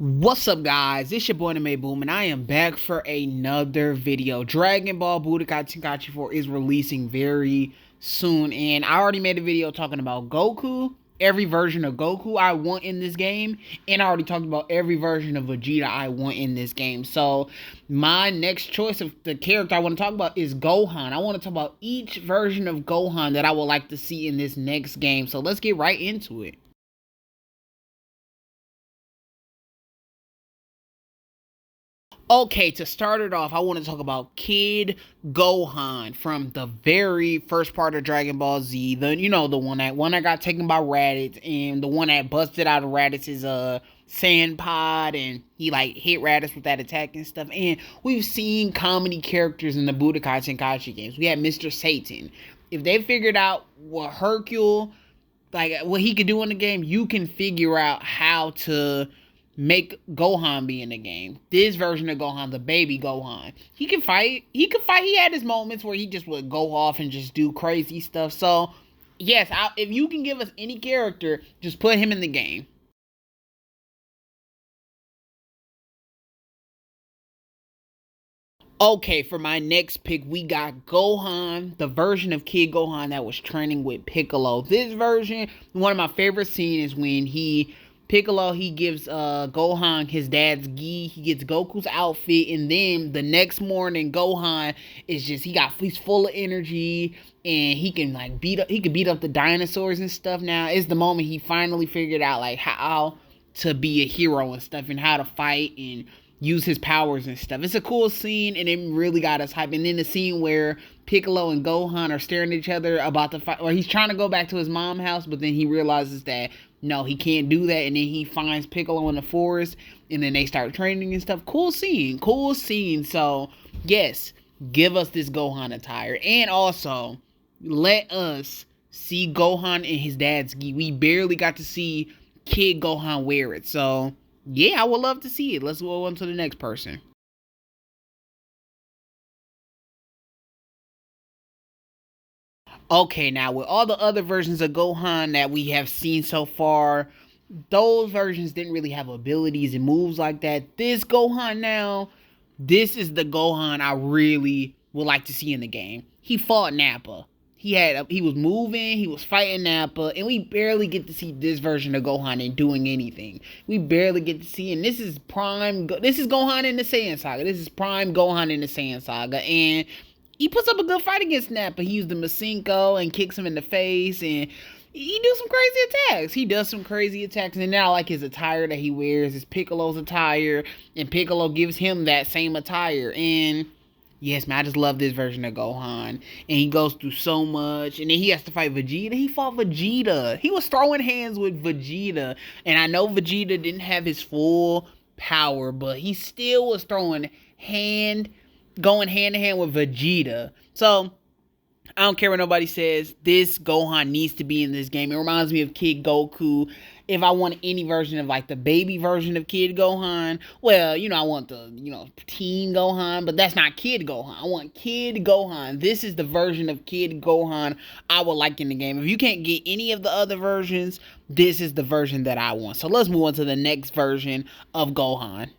What's up, guys? It's your boy Anime Boom, and I am back for another video. Dragon Ball Budokai Tenkaichi 4 is releasing very soon, and I already made a video talking about Goku, every version of Goku I want in this game, and I already talked about every version of Vegeta I want in this game. So my next choice of the character I want to talk about is Gohan. I want to talk about each version of Gohan that I would like to see in this next game. So let's get right into it. Okay, to start it off, I want to talk about Kid Gohan from the very first part of Dragon Ball Z. The one that got taken by Raditz, and the one that busted out of Raditz's sand pod, and he like hit Raditz with that attack and stuff. And we've seen comedy characters in the Budokai Tenkaichi games. We had Mr. Satan. If they figured out what Hercule, like what he could do in the game, you can figure out how to make Gohan be in the game. This version of Gohan, the baby Gohan, he can fight. He had his moments where he just would go off and just do crazy stuff. So, yes, if you can give us any character, just put him in the game. Okay, for my next pick, we got Gohan, the version of Kid Gohan that was training with Piccolo. This version, one of my favorite scenes is when Piccolo gives Gohan his dad's gi. He gets Goku's outfit, and then the next morning Gohan is just he's full of energy, and he can beat up the dinosaurs and stuff. Now it's the moment he finally figured out like how to be a hero and stuff, and how to fight and use his powers and stuff. It's a cool scene, and it really got us hyped. And then the scene where Piccolo and Gohan are staring at each other about the fight, or he's trying to go back to his mom's house, but then he realizes that no, he can't do that, and then he finds Piccolo in the forest, and then they start training and stuff. Cool scene. So yes, give us this Gohan attire, and also let us see Gohan and his dad's gi. We barely got to see Kid Gohan wear it, so yeah, I would love to see it. Let's go on to the next person. Okay, now with all the other versions of Gohan that we have seen so far, those versions didn't really have abilities and moves like that. This Gohan now, this is the Gohan I really would like to see in the game. He fought Nappa. He was moving, he was fighting Nappa, and we barely get to see this version of Gohan and doing anything. We barely get to see, and this is Gohan in the Saiyan Saga. This is prime Gohan in the Saiyan Saga, and he puts up a good fight against Nappa. He used the Masenko and kicks him in the face, and he does some crazy attacks. And now I like his attire that he wears, his Piccolo's attire, and Piccolo gives him that same attire. And yes, man, I just love this version of Gohan. And he goes through so much. And then he has to fight Vegeta. He fought Vegeta. He was throwing hands with Vegeta. And I know Vegeta didn't have his full power, but he still was going hand to hand with Vegeta. So I don't care what nobody says. This Gohan needs to be in this game. It reminds me of Kid Goku. If I want any version of like the baby version of Kid Gohan, well, I want the, teen Gohan, but that's not Kid Gohan. I want Kid Gohan. This is the version of Kid Gohan I would like in the game. If you can't get any of the other versions, this is the version that I want. So let's move on to the next version of Gohan.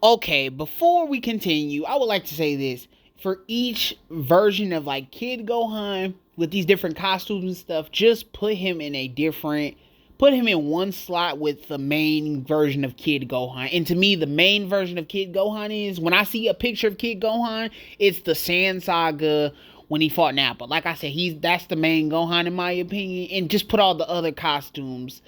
Okay, before we continue, I would like to say this. For each version of like Kid Gohan with these different costumes and stuff, just put him in one slot with the main version of Kid Gohan. And to me, the main version of Kid Gohan is, when I see a picture of Kid Gohan, it's the Saiyan Saga when he fought Nappa. Like I said, that's the main Gohan in my opinion. And just put all the other costumes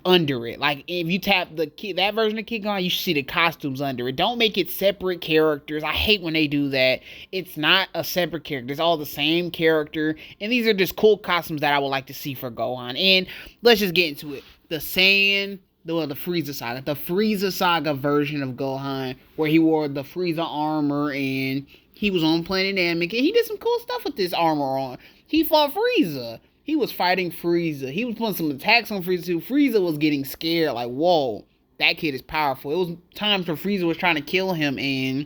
under it. Like if you tap that version of Kid Gohan, you should see the costumes under it. Don't make it separate characters. I hate when they do that. It's not a separate character. It's all the same character. And these are just cool costumes that I would like to see for Gohan. And let's just get into it. The Frieza Saga. The Frieza Saga version of Gohan, where he wore the Frieza armor and he was on planet Namek, and he did some cool stuff with this armor on. He fought Frieza. He was fighting Frieza. He was putting some attacks on Frieza too. Frieza was getting scared, like, whoa, that kid is powerful. It was times where Frieza was trying to kill him, and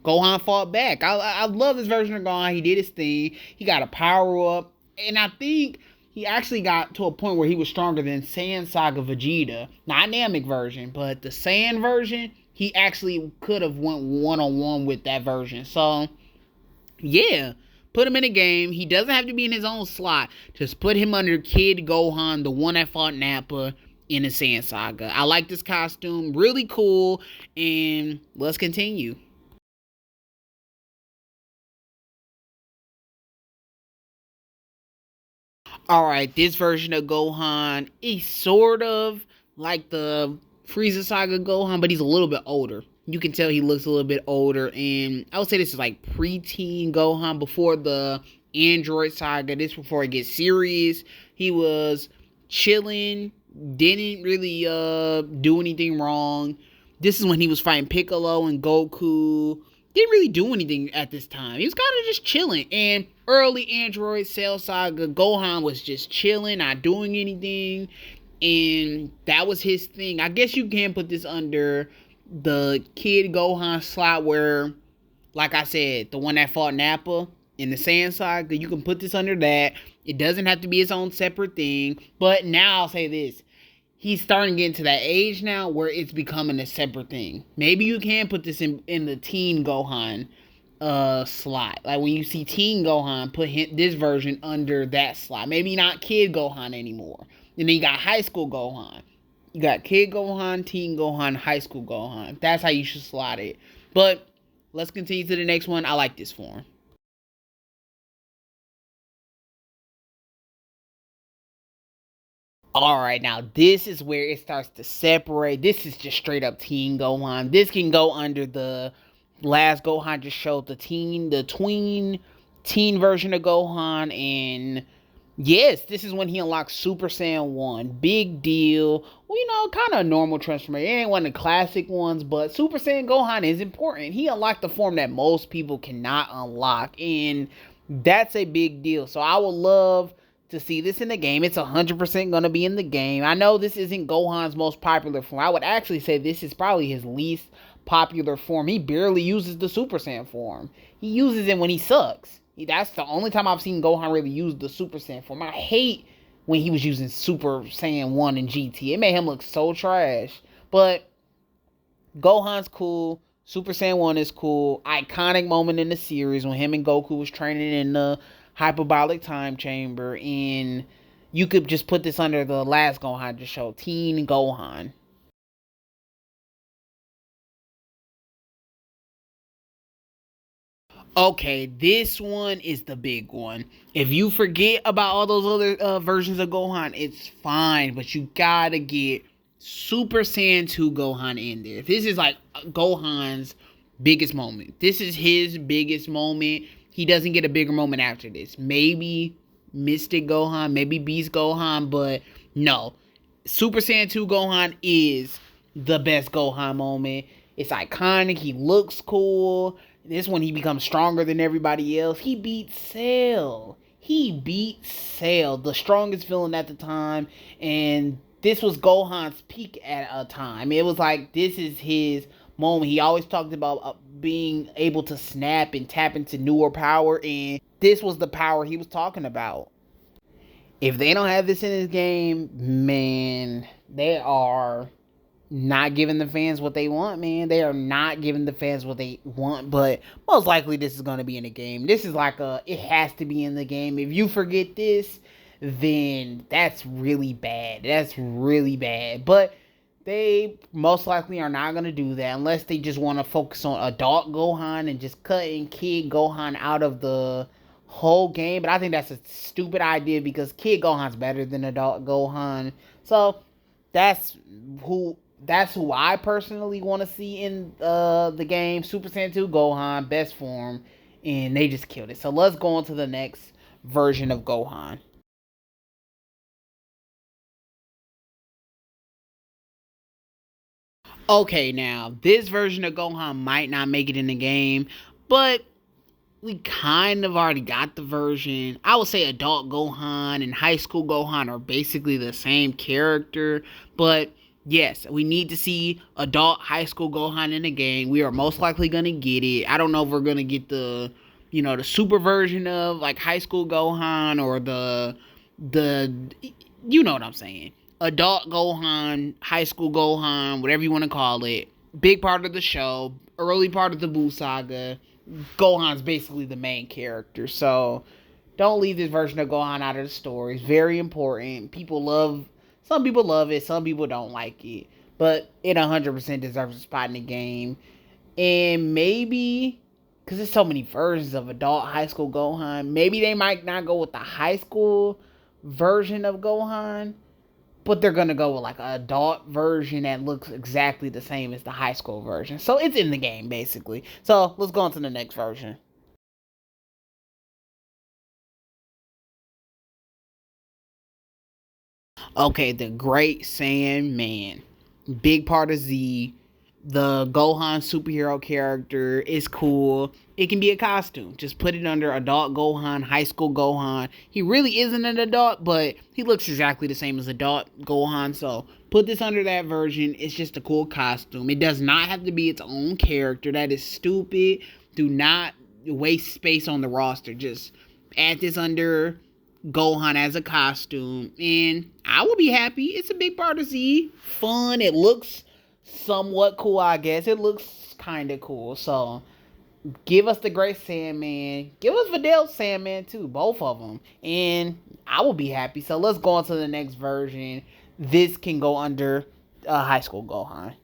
Gohan fought back. I love this version of Gohan. He did his thing. He got a power up. And I think he actually got to a point where he was stronger than Saiyan Saga Vegeta. Not Namek version, but the Saiyan version, he actually could have went one-on-one with that version. So, yeah. Put him in a game. He doesn't have to be in his own slot. Just put him under Kid Gohan, the one that fought Nappa in the Saiyan Saga. I like this costume. Really cool. And let's continue. Alright, this version of Gohan is sort of like the Frieza Saga Gohan, but he's a little bit older. You can tell he looks a little bit older, and I would say this is like preteen Gohan before the Android Saga. This before it gets serious. He was chilling, didn't really do anything wrong. This is when he was fighting Piccolo and Goku. Didn't really do anything at this time. He was kind of just chilling. And early Android Cell Saga, Gohan was just chilling, not doing anything. And that was his thing. I guess you can put this under the Kid Gohan slot where, like I said, the one that fought Nappa in the Saiyan Saga, you can put this under that. It doesn't have to be its own separate thing. But now I'll say this. He's starting to get into that age now where it's becoming a separate thing. Maybe you can put this in the Teen Gohan slot. Like when you see Teen Gohan, put this version under that slot. Maybe not Kid Gohan anymore. And then you got High School Gohan. You got Kid Gohan, Teen Gohan, High School Gohan. That's how you should slot it. But let's continue to the next one. I like this form. Alright, now this is where it starts to separate. This is just straight up Teen Gohan. This can go under the last Gohan just showed the tween teen version of Gohan. And yes, this is when he unlocks Super Saiyan 1. Big deal. Well, kind of a normal transformation. It ain't one of the classic ones, but Super Saiyan Gohan is important. He unlocked the form that most people cannot unlock, and that's a big deal. So I would love to see this in the game. It's 100% going to be in the game. I know this isn't Gohan's most popular form. I would actually say this is probably his least popular form. He barely uses the Super Saiyan form. He uses it when he sucks. That's the only time I've seen Gohan really use the Super Saiyan form. I hate when he was using Super Saiyan 1 in GT. It made him look so trash. But Gohan's cool. Super Saiyan 1 is cool. Iconic moment in the series when him and Goku was training in the hyperbolic time chamber. And you could just put this under the last Gohan just show. Teen Gohan. Okay, this one is the big one. If you forget about all those other versions of Gohan, it's fine. But you gotta get Super Saiyan 2 Gohan in there. This is like Gohan's biggest moment. This is his biggest moment. He doesn't get a bigger moment after this. Maybe Mystic Gohan, maybe Beast Gohan, but no. Super Saiyan 2 Gohan is the best Gohan moment. It's iconic. He looks cool. This one, he becomes stronger than everybody else. He beat Cell. The strongest villain at the time. And this was Gohan's peak at a time. It was like, this is his moment. He always talked about being able to snap and tap into newer power. And this was the power he was talking about. If they don't have this in this game, man, they are not giving the fans what they want, man. They are not giving the fans what they want, but most likely this is going to be in the game. This is like it has to be in the game. If you forget this, then that's really bad. That's really bad. But they most likely are not going to do that unless they just want to focus on adult Gohan and just cutting Kid Gohan out of the whole game. But I think that's a stupid idea because Kid Gohan's better than adult Gohan. So that's who I personally want to see in the game. Super Saiyan 2 Gohan, best form, and they just killed it. So let's go on to the next version of Gohan. Okay, now, this version of Gohan might not make it in the game, but we kind of already got the version. I would say adult Gohan and high school Gohan are basically the same character, but yes, we need to see adult high school Gohan in the game. We are most likely going to get it. I don't know if we're going to get the super version of like high school Gohan or the the, you know what I'm saying. Adult Gohan, high school Gohan, whatever you want to call it. Big part of the show, early part of the Buu saga. Gohan's basically the main character, so don't leave this version of Gohan out of the story. It's very important. Some people love it, some people don't like it, but it 100% deserves a spot in the game. And maybe, because there's so many versions of adult high school Gohan, maybe they might not go with the high school version of Gohan, but they're gonna go with like an adult version that looks exactly the same as the high school version. So it's in the game basically. So let's go on to the next version. Okay, the Great Saiyan. Big part of Z. The Gohan superhero character is cool. It can be a costume. Just put it under adult Gohan, high school Gohan. He really isn't an adult, but he looks exactly the same as adult Gohan. So put this under that version. It's just a cool costume. It does not have to be its own character. That is stupid. Do not waste space on the roster. Just add this under Gohan as a costume, and I will be happy. It's a big part of Z. Fun. It looks somewhat cool, I guess. It looks kind of cool. So give us the Great Sandman. Give us Videl Sandman too, both of them, and I will be happy. So let's go on to the next version. This can go under high school Gohan.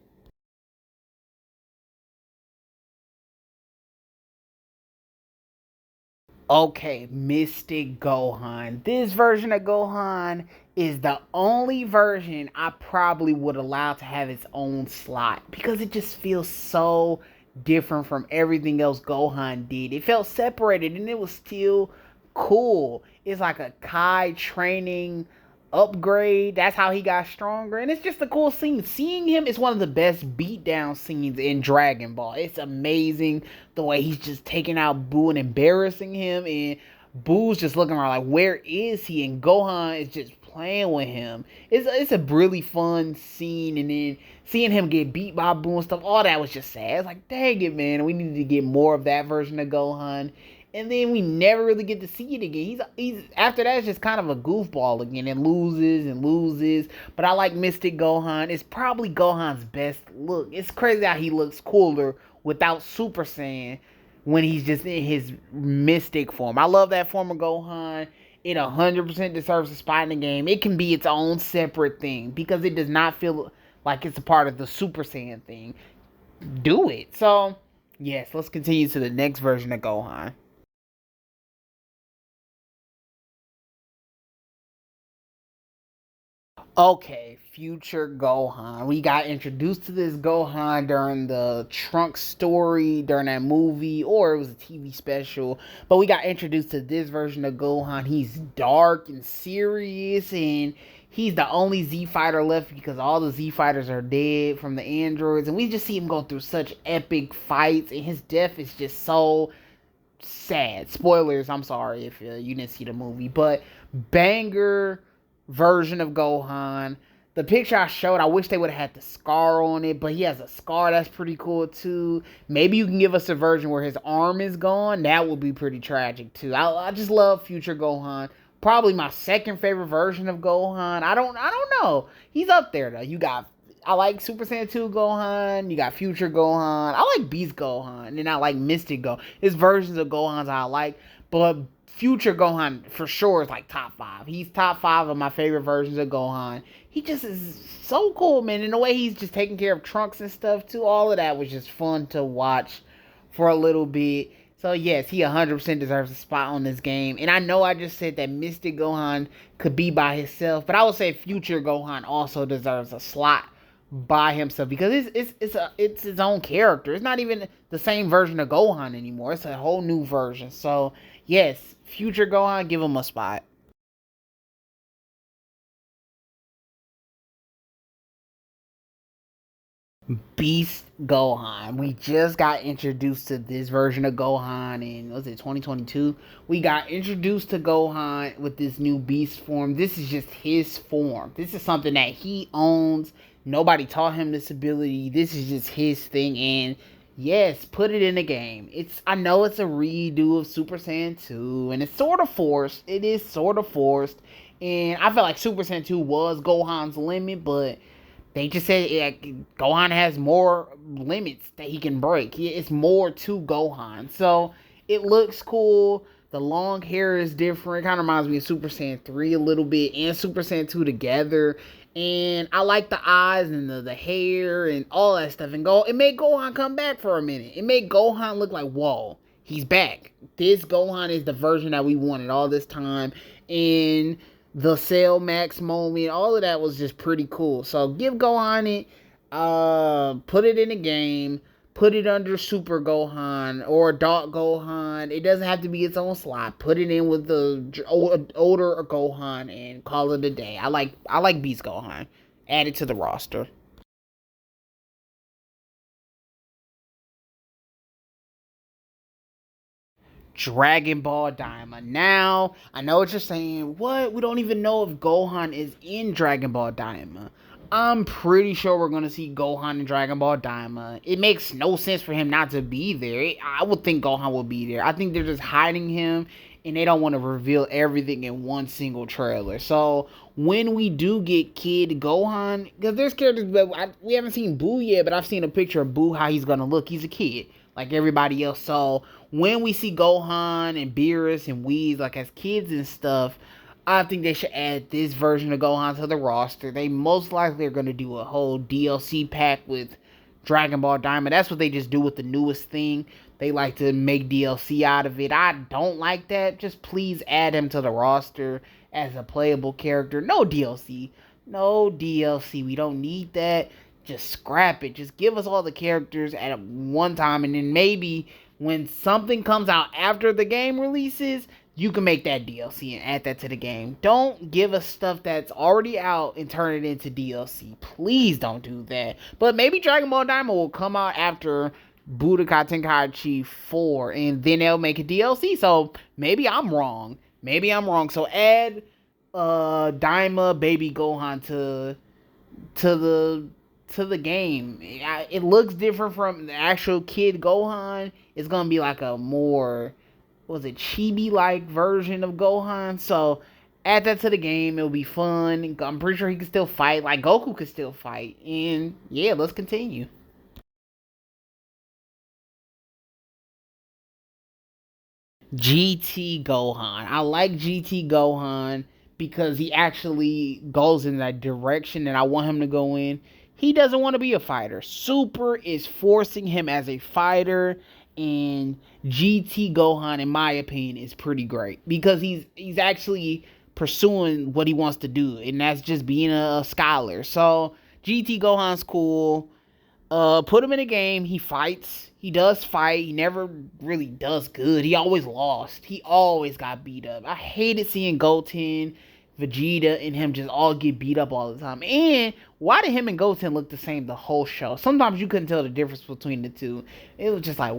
Okay, Mystic Gohan. This version of Gohan is the only version I probably would allow to have its own slot because it just feels so different from everything else Gohan did. It felt separated and it was still cool. It's like a Kai training upgrade. That's how he got stronger. And it's just a cool scene. Seeing him is one of the best beatdown scenes in Dragon Ball. It's amazing the way he's just taking out Buu and embarrassing him. And Boo's just looking around like, where is he? And Gohan is just playing with him. It's a really fun scene. And then seeing him get beat by Boo and stuff, all that was just sad. It's like, dang it, man. We needed to get more of that version of Gohan. And then we never really get to see it again. He's after that, it's just kind of a goofball again and loses and loses. But I like Mystic Gohan. It's probably Gohan's best look. It's crazy how he looks cooler without Super Saiyan when he's just in his mystic form. I love that form of Gohan. It 100% deserves a spot in the game. It can be its own separate thing because it does not feel like it's a part of the Super Saiyan thing. Do it. So, yes, let's continue to the next version of Gohan. Okay, future Gohan. We got introduced to this Gohan during the Trunks story, during that movie, or it was a TV special. But we got introduced to this version of Gohan. He's dark and serious, and he's the only Z fighter left because all the Z fighters are dead from the androids. And we just see him go through such epic fights, and his death is just so sad. Spoilers, I'm sorry if you didn't see the movie, but banger version of Gohan. The picture I showed, I wish they would have had the scar on it, but he has a scar that's pretty cool too. Maybe you can give us a version where his arm is gone. That would be pretty tragic too. I just love future Gohan. Probably my second favorite version of Gohan. I don't know. He's up there though. I like Super Saiyan 2 Gohan. You got Future Gohan. I like Beast Gohan. And I like Mystic Gohan. There's versions of Gohans I like. But Future Gohan for sure is like top 5. He's top 5 of my favorite versions of Gohan. He just is so cool, man. And the way he's just taking care of Trunks and stuff too. All of that was just fun to watch for a little bit. So yes, he 100% deserves a spot on this game. And I know I just said that Mystic Gohan could be by himself. But I would say Future Gohan also deserves a slot by himself because it's his own character. It's not even the same version of Gohan anymore. It's a whole new version. So yes, future Gohan, give him a spot. Beast Gohan. We just got introduced to this version of Gohan in, was it 2022? We got introduced to Gohan with this new beast form. This is just his form. This is something that he owns. Nobody taught him this ability. This is just his thing. And yes, put it in the game. I know it's a redo of Super Saiyan 2 and it's sort of forced. It is sort of forced. And I felt like Super Saiyan 2 was Gohan's limit, but they just said Gohan has more limits that he can break. It's more to Gohan. So it looks cool. The long hair is different. It kind of reminds me of Super Saiyan 3 a little bit and Super Saiyan 2 together. And I like the eyes and the hair and all that stuff. And it made Gohan come back for a minute. It made Gohan look like, whoa, he's back. This Gohan is the version that we wanted all this time. And the Cell Max moment, all of that was just pretty cool. So give Gohan it, put it in a game, put it under Super Gohan or Adult Gohan. It doesn't have to be its own slot. Put it in with the older Gohan and call it a day. I like Beast Gohan. Add it to the roster. Dragon Ball Daima. Now, I know what you're saying. What? We don't even know if Gohan is in Dragon Ball Daima. I'm pretty sure we're going to see Gohan in Dragon Ball Daima. It makes no sense for him not to be there. I would think Gohan will be there. I think they're just hiding him and they don't want to reveal everything in one single trailer. So, when we do get Kid Gohan, because there's characters, but we haven't seen Boo yet, but I've seen a picture of Boo, how he's going to look. He's a kid, like everybody else. So, when we see Gohan and Beerus and Whis, like as kids and stuff, I think they should add this version of Gohan to the roster. They most likely are going to do a whole DLC pack with Dragon Ball Daima. That's what they just do with the newest thing. They like to make DLC out of it. I don't like that. Just please add him to the roster as a playable character. No DLC. No DLC. We don't need that. Just scrap it. Just give us all the characters at one time, and then maybe when something comes out after the game releases, you can make that DLC and add that to the game. Don't give us stuff that's already out and turn it into DLC. Please don't do that. But maybe Dragon Ball Daima will come out after Budokai Tenkaichi 4, and then they'll make a DLC. So maybe I'm wrong. So add Daima Baby Gohan to the game. It looks different from the actual Kid Gohan. It's gonna be like a more, was it chibi like version of Gohan. So add that to the game. It'll be fun. I'm pretty sure he can still fight. Like Goku can still fight. And yeah, let's continue. GT Gohan. I like GT Gohan because he actually goes in that direction that I want him to go in. He doesn't want to be a fighter. Super is forcing him as a fighter, and GT Gohan, in my opinion, is pretty great because he's actually pursuing what he wants to do, and that's just being a scholar. So GT Gohan's cool. Put him in a game. He fights. He does fight. He never really does good. He always lost. He always got beat up. I hated seeing Goten, Vegeta, and him just all get beat up all the time. And why did him and Goten look the same the whole show? Sometimes you couldn't tell the difference between the two. It was just like,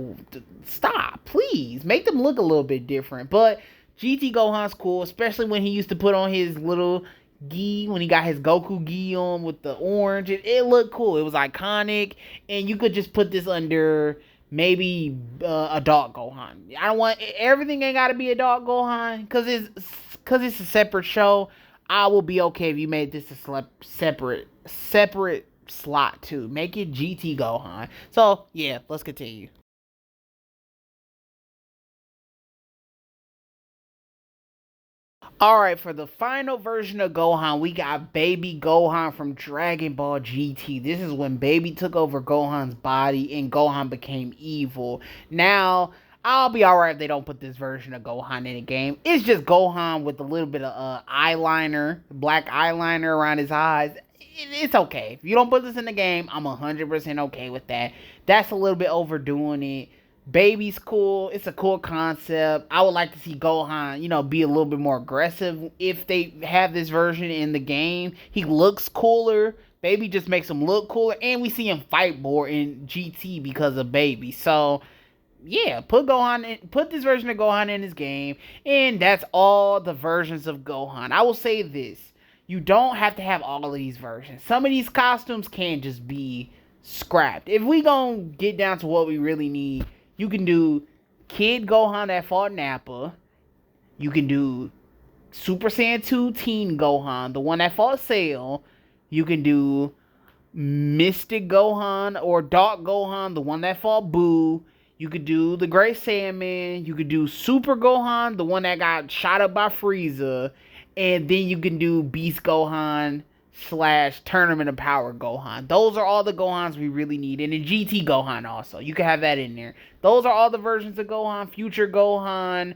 stop, please. Make them look a little bit different. But GT Gohan's cool, especially when he used to put on his little gi, when he got his Goku gi on with the orange. It looked cool. It was iconic, and you could just put this under maybe Adult Gohan. I don't want everything. Ain't got to be Adult Gohan because it's a separate show. I will be okay if you made this a separate slot too. Make it GT Gohan. So yeah, let's continue. Alright, for the final version of Gohan, we got Baby Gohan from Dragon Ball GT. This is when Baby took over Gohan's body and Gohan became evil. Now, I'll be alright if they don't put this version of Gohan in the game. It's just Gohan with a little bit of eyeliner, black eyeliner around his eyes. It's okay. If you don't put this in the game, I'm 100% okay with that. That's a little bit overdoing it. Baby's cool. It's a cool concept. I would like to see Gohan, be a little bit more aggressive if they have this version in the game. He looks cooler. Baby just makes him look cooler, and we see him fight more in GT because of Baby. So, yeah, put this version of Gohan in his game, and that's all the versions of Gohan. I will say this: you don't have to have all of these versions. Some of these costumes can just be scrapped. If we gonna get down to what we really need, you can do Kid Gohan that fought Nappa. You can do Super Saiyan 2 Teen Gohan, the one that fought Cell. You can do Mystic Gohan or Dark Gohan, the one that fought Boo. You could do the Great Saiyaman. You could do Super Gohan, the one that got shot up by Frieza. And then you can do Beast Gohan slash Tournament of Power Gohan. Those are all the Gohans we really need. And a GT Gohan also. You can have that in there. Those are all the versions of Gohan, Future Gohan,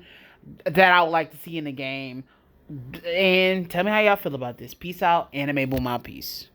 that I would like to see in the game. And tell me how y'all feel about this. Peace out. Anime Boom out. Peace.